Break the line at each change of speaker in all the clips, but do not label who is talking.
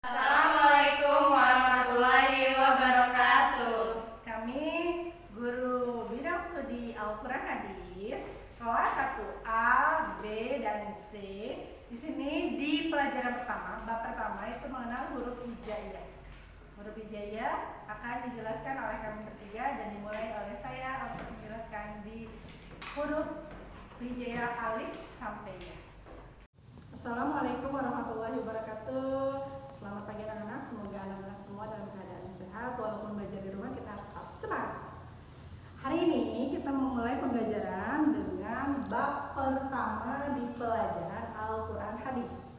Assalamualaikum warahmatullahi wabarakatuh.
Kami guru bidang studi Al-Quran Hadis kelas 1A, B, dan C. Di sini di pelajaran pertama, bab pertama itu mengenal huruf hijaiyah. Huruf hijaiyah akan dijelaskan oleh kami bertiga dan dimulai oleh saya untuk menjelaskan di huruf hijaiyah alif sampai ya. Assalamualaikum warahmatullahi wabarakatuh. Selamat pagi anak-anak, semoga anak-anak semua dalam keadaan sehat. Walaupun belajar di rumah, kita harus tetap semangat. Hari ini kita memulai pembelajaran dengan bab pertama di pelajaran Al-Quran Hadis.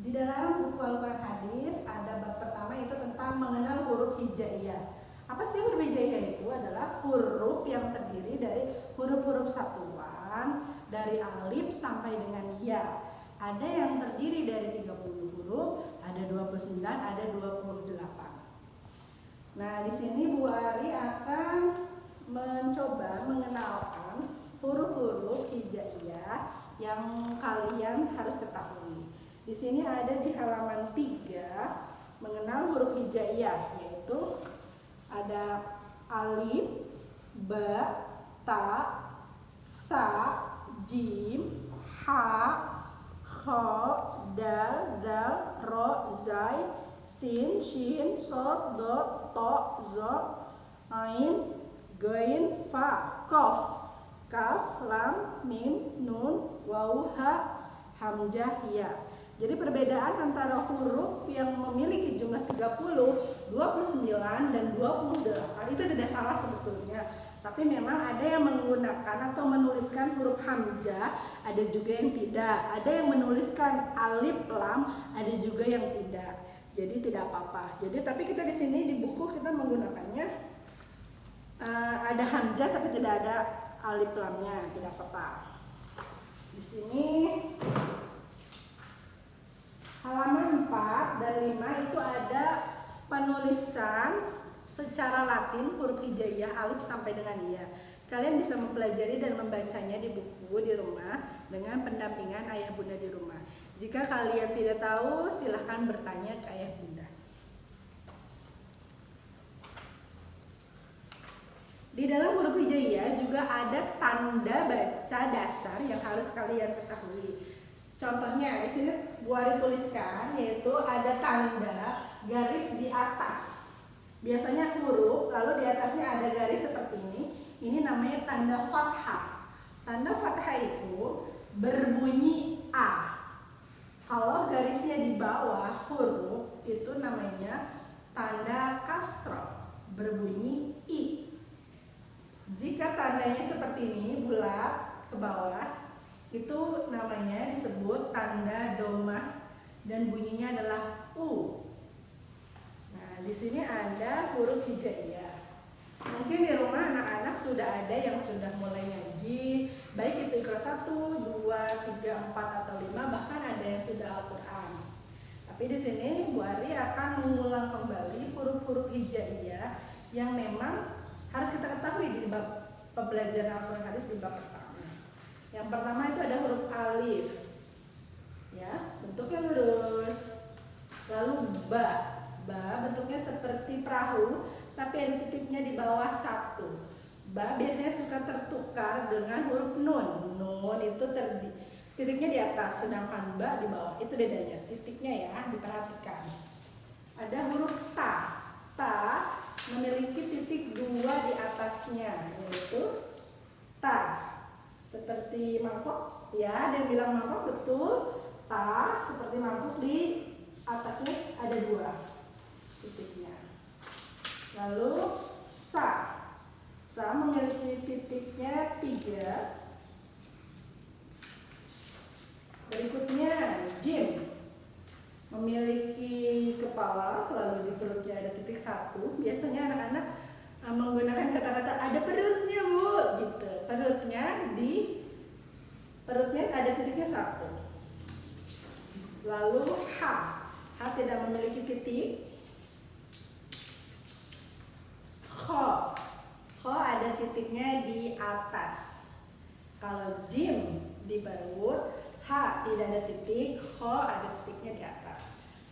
Di dalam buku Al-Quran Hadis ada bab pertama yaitu tentang mengenal huruf hijaiyah. Apa sih huruf hijaiyah itu? Adalah huruf yang terdiri dari huruf-huruf satuan dari alif sampai dengan ya. Ada yang terdiri dari 30 huruf, ada 29, ada 28. Nah, di sini Bu Ari akan mencoba mengenalkan huruf-huruf hijaiyah yang kalian harus ketahui. Di sini ada di halaman 3 mengenal huruf hijaiyah, yaitu ada alif, ba, ta, sa, jim, ha, kha, dal, dal, ro, zai, sin, shin, sod, dot, to, zo, ain, ghain, fa, qaf, kaf, lam, mim, nun, waw, ha, hamzah, ya. Jadi perbedaan antara huruf yang memiliki jumlah 30, 29, dan 28 itu tidak salah sebetulnya. Tapi memang ada yang menggunakan atau menuliskan huruf hamzah, ada juga yang tidak. Ada yang menuliskan alif lam, ada juga yang tidak. Jadi tidak apa-apa. Jadi tapi kita di sini di buku kita menggunakannya ada hamzah tapi tidak ada alif lamnya, tidak apa-apa. Di sini halaman 4 dan 5 itu ada penulisan secara Latin huruf hijaiyah alif sampai dengan ya. Kalian bisa mempelajari dan membacanya di buku di rumah dengan pendampingan ayah bunda di rumah. Jika kalian tidak tahu, silahkan bertanya ke ayah bunda. Di dalam huruf hijaiyah juga ada tanda baca dasar yang harus kalian ketahui. Contohnya di sini Bu Ari tuliskan, yaitu ada tanda garis di atas. Biasanya huruf, lalu di atasnya ada garis seperti ini. Ini namanya tanda fathah. Tanda fathah itu berbunyi A. Kalau garisnya di bawah huruf, itu namanya tanda kasroh, berbunyi I. Jika tandanya seperti ini, bulat ke bawah, itu namanya disebut tanda domah dan bunyinya adalah U. Nah, di sini ada huruf hijaiyah. Mungkin di rumah anak-anak sudah ada yang sudah mulai ngaji, baik itu Iqra 1, 2, 3, 4 atau 5, bahkan ada yang sudah Al-Quran. Tapi di sini Bu Ari akan mengulang kembali huruf-huruf hijaiyah yang memang harus kita ketahui di bab pembelajaran Al-Quran Hadis di bab pertama. Yang pertama itu ada huruf alif, ya, bentuknya lurus. Lalu ba. Ba bentuknya seperti perahu, tapi ada titiknya di bawah satu. Ba biasanya suka tertukar dengan huruf nun. Nun itu titiknya di atas, sedangkan ba di bawah. Itu bedanya, titiknya ya, diperhatikan. Ada huruf ta. Ta memiliki titik 2 di atasnya, yaitu ta. Seperti mangkok, ya, ada yang bilang mangkok, betul. Ta seperti mangkok, di atasnya ada 2 titiknya. Lalu sa. Sa memiliki titiknya 3. Berikutnya jim. Memiliki kepala, lalu di perutnya ada titik 1. Biasanya anak-anak menggunakan kata-kata ada perutnya, Bu, gitu. Perutnya ada titiknya 1. Lalu ha. Ha tidak memiliki titik. Kho. Kho ada titiknya di atas. Kalau jim di perut, ha tidak ada titik, kho ada titiknya di atas.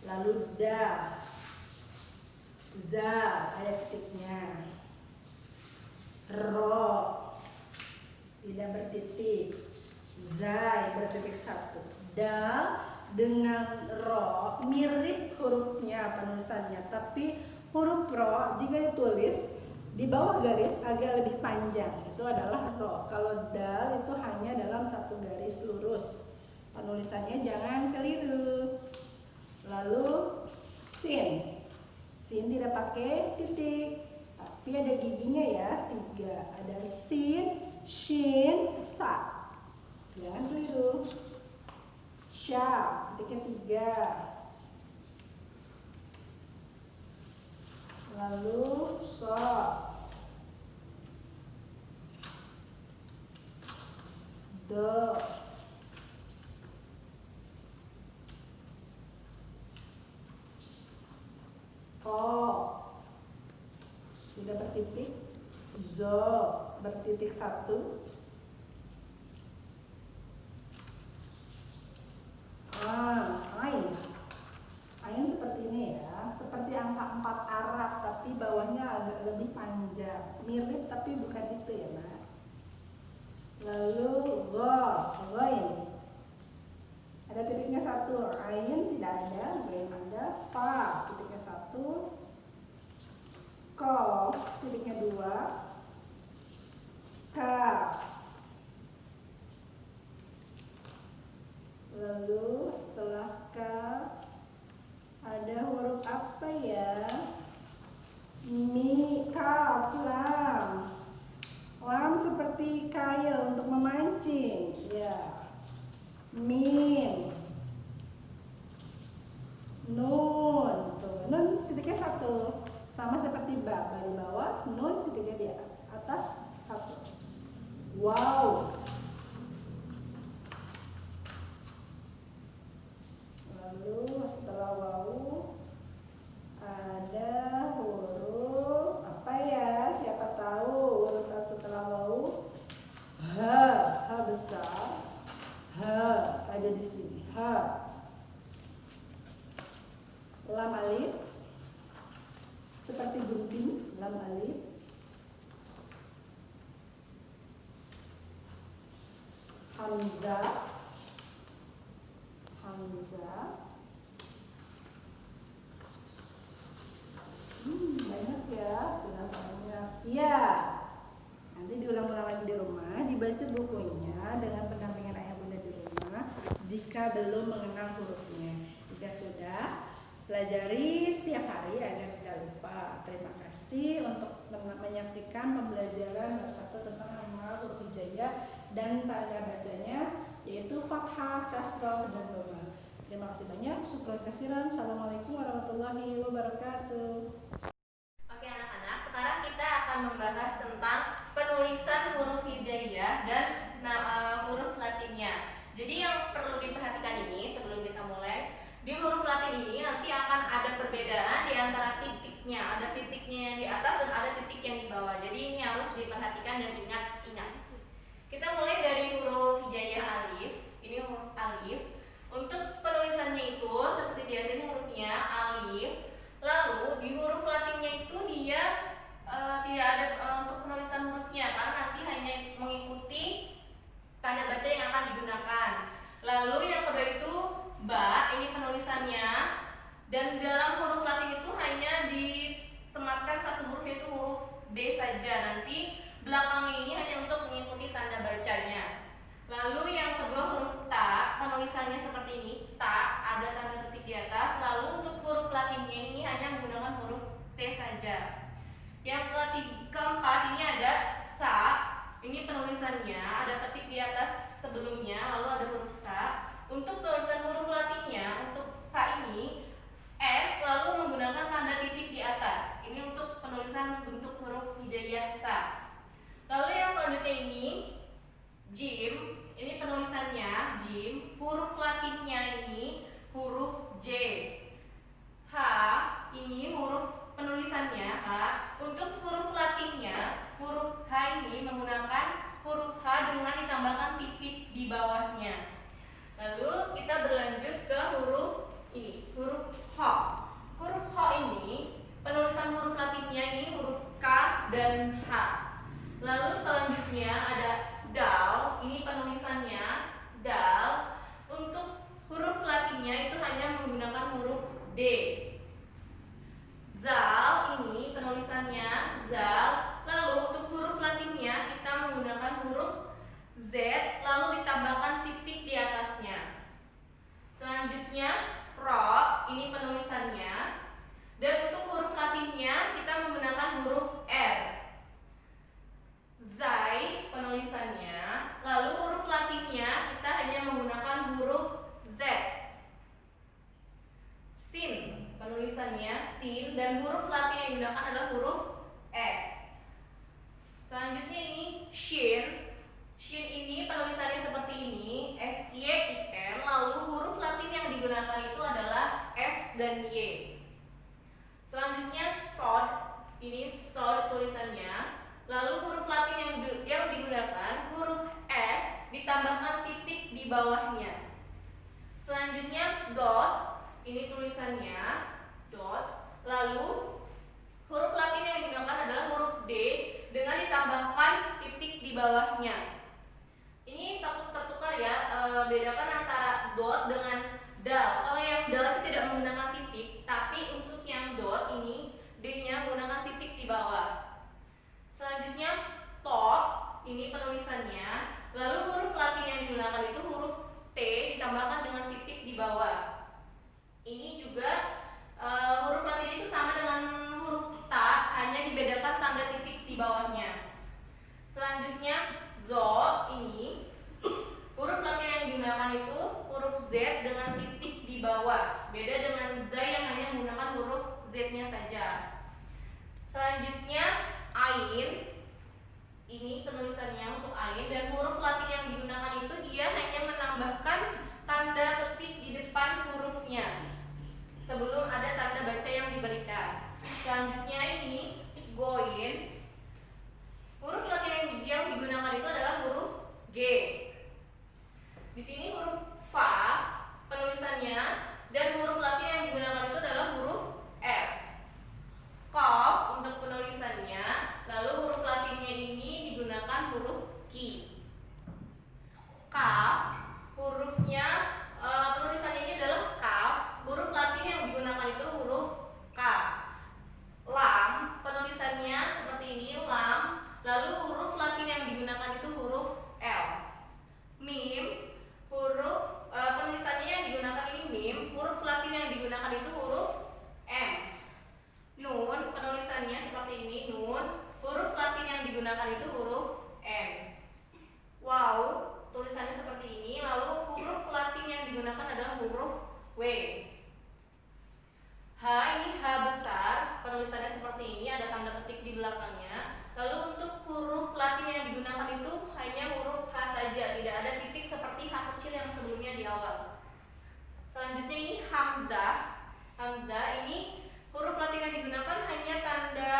Lalu dal. Zal ada titiknya. Ro tidak bertitik. Zai bertitik satu. Dal dengan ro mirip hurufnya penulisannya, tapi huruf ro jika ditulis di bawah garis agak lebih panjang, itu adalah ro. Kalau dal itu hanya dalam satu garis lurus. Penulisannya jangan keliru. Lalu sin. Sin tidak pakai titik, tapi ada giginya ya, 3. Ada sin, shin, sa. Jangan keliru. Sya, titiknya 3. Lalu so. Do. O tidak bertitik. Zo bertitik 1. Ain. Ain seperti ini ya, seperti angka 4 Arab, tapi bawahnya agak lebih panjang, mirip tapi bukan itu ya nak. Lalu ghain. Ada titiknya 1. Ain tidak ada, ghain ada. Fa titiknya 1. Qaf titiknya 2. Kaf. Lalu setelah kaf ada huruf apa ya? Mi, kaf, lam. Lam seperti kail untuk memancing, ya. Mim, nun. Tuh, nun titiknya 1. Sama seperti ba di bawah, nun titiknya di atas 1. Wow. Lalu setelah wawu ada huruf apa ya? Siapa tahu urutan setelah wawu? Ha besar. Ha ada di sini. Ha. Lam alif seperti gunting, lam alif. Hamzah. Banyak ya, sudah banyak. Ya, nanti diulang-ulang lagi di rumah, dibaca bukunya dengan pendampingan ayah bunda di rumah. Jika belum mengenal hurufnya, jika sudah, pelajari setiap hari agar tidak lupa. Terima kasih untuk menyaksikan pembelajaran bab 1 tentang nama huruf hijaiyah dan tanda bacanya, yaitu fathah, kasroh, dan dhamma. Terima kasih banyak. Syukran kasiran. Assalamualaikum warahmatullahi wabarakatuh.
Oke anak-anak, sekarang kita akan membahas tentang penulisan huruf hijaiyah dan huruf latinnya. Jadi yang perlu diperhatikan ini sebelum kita mulai, di huruf latin ini nanti akan ada perbedaan di antara titiknya. Ada titiknya yang di atas dan ada titik yang di bawah. Jadi ini harus diperhatikan dan ingat. Kita mulai dari huruf hijaiyah alif. Ini huruf alif. Untuk penulisannya itu seperti biasanya hurufnya alif. Lalu di huruf latinnya itu dia tidak ada untuk penulisan hurufnya karena nanti hanya mengikuti tanda baca yang akan digunakan. Lalu yang kedua itu ba, ini penulisannya, dan dalam huruf latin itu hanya disematkan satu huruf yaitu huruf B saja. Nanti belakangnya ini hanya untuk mengikuti tanda bacanya. Lalu yang kedua huruf ta, penulisannya seperti ini, ta, ada tanda titik di atas. Lalu untuk huruf latinnya ini hanya menggunakan huruf T saja. Yang keempat ini ada sa, ini penulisannya ada ketik di atas sebelumnya, lalu ada huruf sa. Untuk penulisan huruf latinnya, untuk sa ini S lalu menggunakan tanda titik di atas. Ini untuk penulisan bentuk huruf hijaiyah sa. Lalu yang selanjutnya ini jim, ini penulisannya jim, huruf latinnya ini huruf J. H, ini huruf penulisannya H. Untuk huruf latinnya, huruf H ini menggunakan huruf H dengan ditambahkan titik di bawahnya. Lalu kita berlanjut ke huruf tulisannya sin, dan huruf Latin yang digunakan adalah huruf S. Selanjutnya ini shin. Shin ini penulisannya seperti ini, S-Y-I-N, lalu huruf Latin yang digunakan itu adalah S dan Y. Selanjutnya sod. Ini sod tulisannya, lalu huruf Latin yang digunakan huruf S ditambahkan titik di bawahnya. Selanjutnya dot. Ini tulisannya dot, lalu huruf Latin yang digunakan adalah huruf D dengan ditambahkan titik di bawahnya. Ini takut tertukar ya, bedakan antara dot dengan dal. Kalau yang dal itu tidak menggunakan titik, tapi untuk yang dot ini D-nya menggunakan titik di bawah. Selanjutnya top, ini penulisannya, lalu huruf Latin yang digunakan itu huruf T ditambahkan dengan titik di bawah. Ini juga huruf Latin itu sama dengan huruf ta, hanya dibedakan tanda titik di bawahnya. Selanjutnya zo, ini huruf Latin yang digunakan itu huruf Z dengan titik di bawah. Beda dengan Z yang hanya menggunakan huruf Z-nya saja. Selanjutnya ain. Ini penulisannya untuk ain, dan huruf Latin yang digunakan itu dia hanya menambahkan tanda petik di depan hurufnya sebelum ada tanda baca yang diberikan. Selanjutnya ini goin. Huruf Latin yang digunakan itu adalah huruf G. Di sini huruf fa penulisannya, dan huruf Latin yang digunakan itu adalah huruf F. Qaf untuk penulisannya, lalu huruf Latinnya ini digunakan huruf Q. Kaf, hurufnya penulisannya ini adalah kaf, huruf Latin yang digunakan itu huruf K. Lam, penulisannya seperti ini, lam, lalu huruf Latin yang digunakan itu huruf L. Mim, huruf penulisannya yang digunakan ini mim, huruf Latin yang digunakan itu huruf M. Nun, penulisannya seperti ini, nun, huruf Latin yang digunakan itu huruf N. Wow, tulisannya seperti ini, lalu huruf Latin yang digunakan adalah huruf W. H, ini H besar, penulisannya seperti ini, ada tanda petik di belakangnya. Lalu untuk huruf Latin yang digunakan itu hanya huruf H saja, tidak ada titik seperti H kecil yang sebelumnya di awal. Selanjutnya ini hamzah. Hamzah ini huruf Latin yang digunakan hanya tanda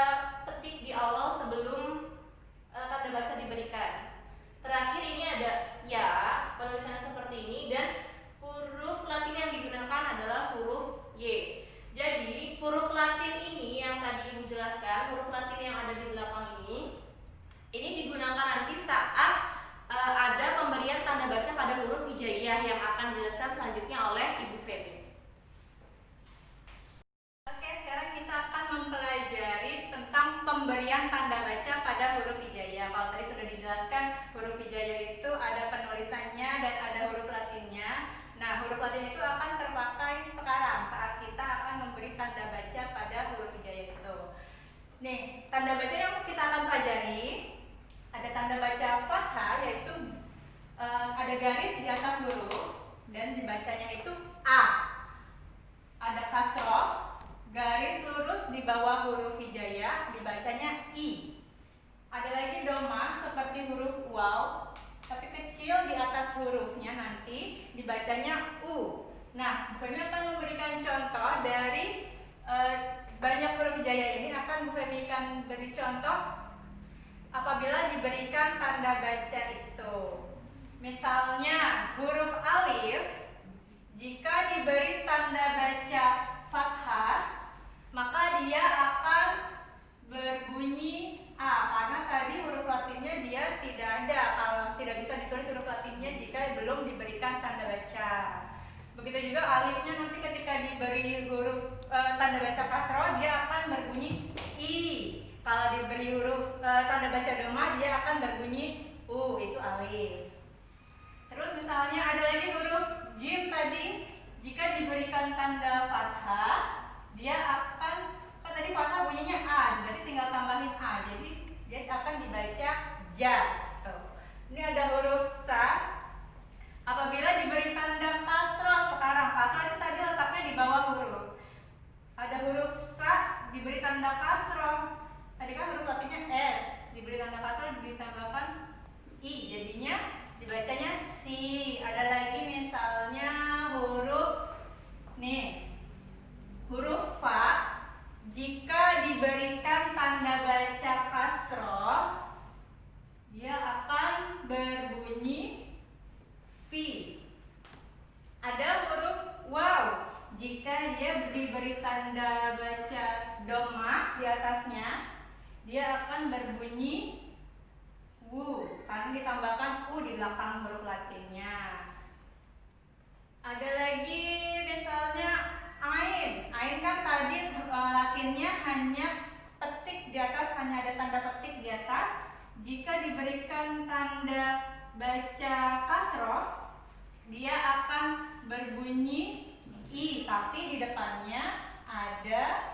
petik di awal sebelum tanda baca diberikan. Terakhir ini ada ya, penulisannya seperti ini, dan huruf Latin yang digunakan adalah huruf Y. Jadi huruf Latin ini yang tadi Ibu jelaskan, huruf Latin yang ada di belakang ini digunakan nanti saat ada pemberian tanda baca pada huruf hijaiyah yang akan dijelaskan selanjutnya oleh Ibu Feby.
Oke, sekarang kita akan mempelajari tentang pemberian tanda baca pada huruf hijaiyah. Kalau tadi sudah dijelaskan, huruf hijaiyah itu ada penulisannya dan ada huruf Latinnya. Nah, huruf Latin itu akan terpakai sekarang saat kita akan memberi tanda baca pada huruf hijaiyah itu. Nih, tanda baca yang kita akan pelajari ada tanda baca fathah, yaitu ada garis di atas huruf dan dibacanya itu A. Ada kasroh, garis lurus di bawah huruf hijaiyah, dibacanya I. Ada lagi doma seperti huruf waw, tapi kecil di atas hurufnya, nanti dibacanya U. Nah, Bu Femi akan memberikan contoh dari banyak huruf hijaiyah ini. Akan Bu Femi akan beri contoh apabila diberikan tanda baca itu. Misalnya huruf alif, jika diberi tanda baca fathah, maka dia akan berbunyi A, karena tadi huruf Latinnya dia tidak ada, kalau tidak bisa ditulis huruf Latinnya jika belum diberikan tanda baca. Begitu juga alifnya nanti ketika diberi huruf tanda baca kasroh, dia akan berbunyi I. Kalau diberi huruf tanda baca doma, dia akan berbunyi U, itu alif. Terus misalnya ada lagi huruf jim tadi, jika diberikan tanda fathah, dia akan, kan tadi fathah bunyinya A, berarti tinggal tambahin A, jadi dia akan dibaca ja. Tuh. Ini ada huruf sa, apabila diberi tanda kasroh sekarang, kasroh itu tadi letaknya di bawah huruf. Ada huruf diberi tanda kasroh. Tadi kan huruf latinnya S, diberi tanda kasroh ditambahkan I, jadinya dibacanya si. Ada lagi misalnya huruf fa, jika diberikan tanda baca kasroh dia akan berbunyi fi. Ada huruf waw, jika dia diberi tanda baca doma di atasnya dia akan berbunyi wu karena ditambahkan u di belakang huruf latinnya. Ada lagi misalnya ain. Ain kan tadi latinnya hanya petik di atas, hanya ada tanda petik di atas. Jika diberikan tanda baca kasroh dia akan berbunyi i, tapi di depannya ada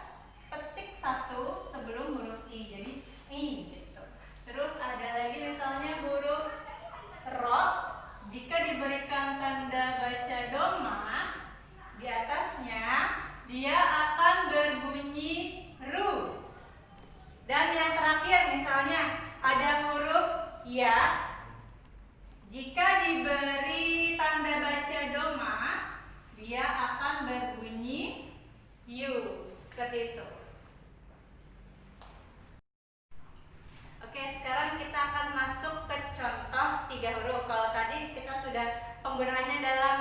petik satu sebelum huruf i, jadi i gitu. Terus ada lagi misalnya huruf ro, jika diberikan tanda baca doma di atasnya dia akan berbunyi ru. Dan yang terakhir misalnya ada huruf ya, jika diberi tanda baca doma dia akan berbunyi yu, seperti itu. Oke, sekarang kita akan masuk ke contoh 3 huruf. Kalau tadi kita sudah penggunaannya dalam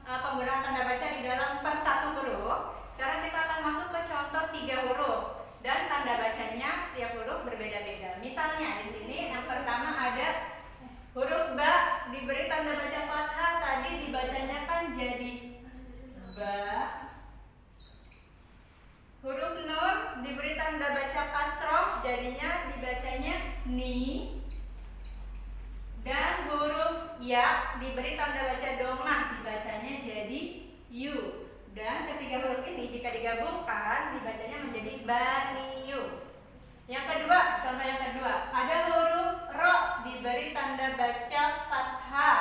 penggunaan tanda baca di dalam per 1 huruf. Sekarang kita akan masuk ke contoh 3 huruf dan tanda bacanya setiap huruf berbeda-beda. Misalnya di sini yang pertama ada huruf ba diberi tanda baca fathah, tadi dibacanya kan jadi ba. Huruf nun diberi tanda baca kasroh, jadinya dibacanya ni. Dan huruf ya diberi tanda baca domah, dibacanya jadi yu. Dan ketiga huruf ini jika digabungkan dibacanya menjadi baniyu. Yang kedua, contoh yang kedua, ada huruf ro diberi tanda baca fathah,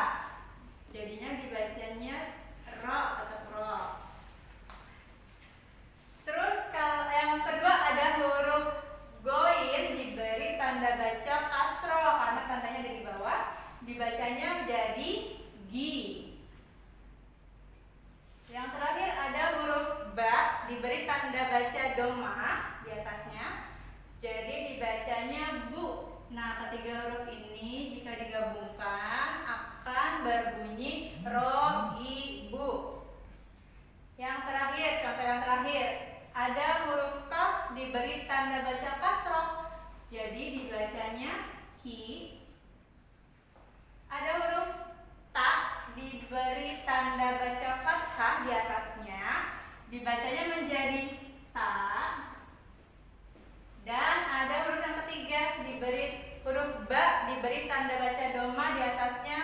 jadinya dibacanya ro atau ro. Terus kalau yang kedua ada huruf goin diberi tanda baca kasroh karena tandanya ada di bawah, dibacanya jadi gi. Yang terakhir ada huruf ba diberi tanda baca doma di atasnya, jadi dibacanya bu. Nah, ketiga huruf ini jika digabungkan akan berbunyi rogibu. Yang terakhir, contoh yang terakhir, ada huruf kaf diberi tanda baca kasroh, jadi dibacanya ki. Ada huruf ta diberi tanda baca fathah di atasnya, dibacanya menjadi ta. Dan ada huruf yang ketiga huruf ba diberi tanda baca doma di atasnya,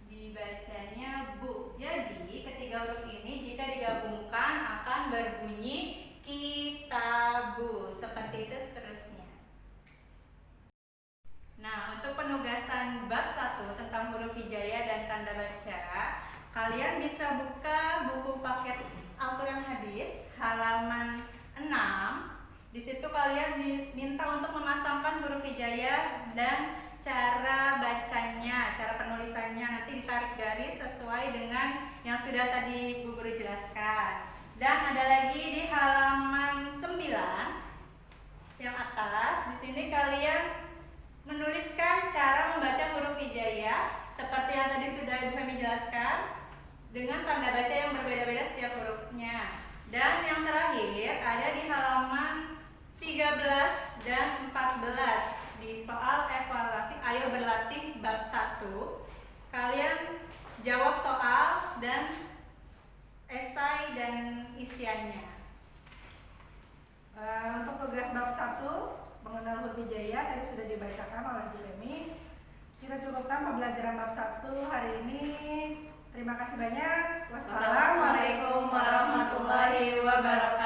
dibacanya bu. Jadi ketiga huruf ini jika digabungkan akan berbunyi kitabu, seperti itu seterusnya. Nah, untuk penugasan bab 1 tentang huruf hijaiyah dan tanda baca, kalian bisa buka buku paket Al-Quran Hadis halaman 6. Di situ kalian diminta untuk memasangkan huruf hijaiyah dan cara bacanya, cara penulisannya. Nanti ditarik garis sesuai dengan yang sudah tadi Bu Guru jelaskan. Dan ada lagi di halaman 9 yang atas. Di sini kalian menuliskan cara membaca huruf hijaiyah seperti yang tadi sudah Ibu Femi jelaskan dengan tanda baca yang berbeda-beda setiap hurufnya. Dan yang terakhir ada di halaman 13 dan 14 di soal evaluasi Ayo Berlatih bab 1. Kalian jawab soal dan esai dan isiannya.
Untuk tugas bab 1 mengenal huruf hijaiyah tadi sudah dibacakan oleh Bu Femi. Kita cukupkan pembelajaran bab 1 hari ini. Terima kasih banyak. Wassalamualaikum warahmatullahi wabarakatuh.